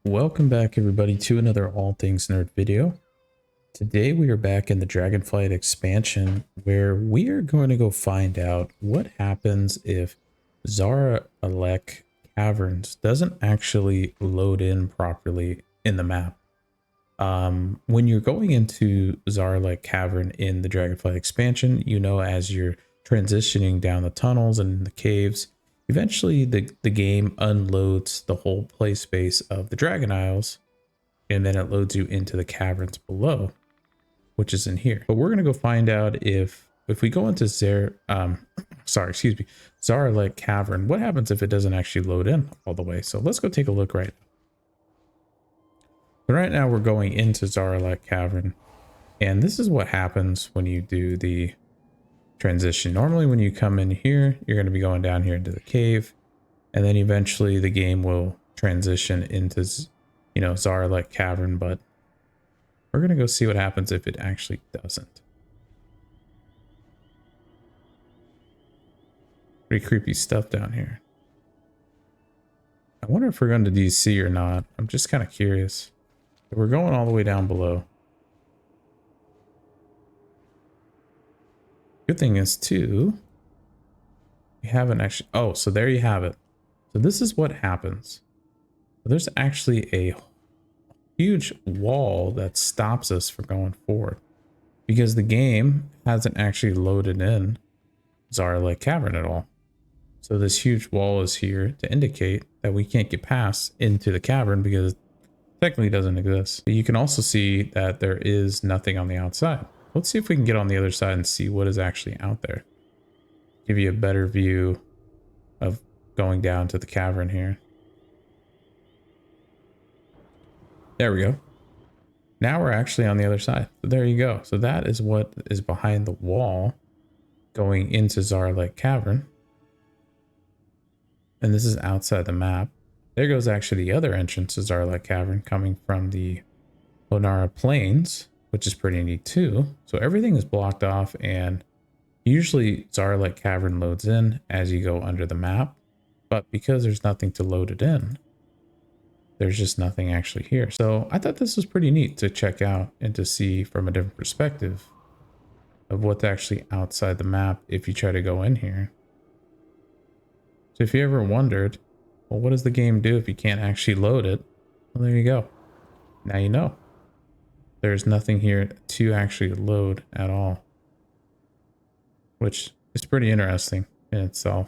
Welcome back everybody to another All Things Nerd video. Today we are back in the Dragonflight expansion where we are going to go find out what happens if Zaralek Caverns doesn't actually load in properly in the map. When you're going into Zaralek Cavern in the Dragonflight expansion, you know, as you're transitioning down the tunnels and the caves, eventually the game unloads the whole play space of the Dragon Isles, and then it loads you into the caverns below, which is in here. But we're gonna go find out if we go into Zaralek Cavern, what happens if it doesn't actually load in all the way. So let's go take a look right now. But right now we're going into Zaralek Cavern, and this is what happens when you do the transition. Normally when you come in here, you're going to be going down here into the cave, and then eventually the game will transition into, you know, Zaralek Cavern, but we're going to go see what happens if it actually doesn't. Pretty creepy stuff down here. I wonder if we're going to DC or not. I'm just kind of curious. We're going all the way down below. Good thing is too, we haven't actually, oh, so there you have it. So this is what happens. There's actually a huge wall that stops us from going forward because the game hasn't actually loaded in Zaralek Cavern at all. So this huge wall is here to indicate that we can't get past into the cavern because it technically doesn't exist. But you can also see that there is nothing on the outside. Let's see if we can get on the other side and see what is actually out there. Give you a better view of going down to the cavern here. There we go. Now we're actually on the other side. So there you go. So that is what is behind the wall going into Zaralek Cavern. And this is outside the map. There goes actually the other entrance to Zaralek Cavern coming from the Lonara Plains, which is pretty neat too. So everything is blocked off, and usually Zaralek Cavern loads in as you go under the map, but because there's nothing to load it in, there's just nothing actually here. So I thought this was pretty neat to check out and to see from a different perspective of what's actually outside the map if you try to go in here. So if you ever wondered, well, what does the game do if you can't actually load it? Well, there you go. Now you know. There's nothing here to actually load at all, which is pretty interesting in itself.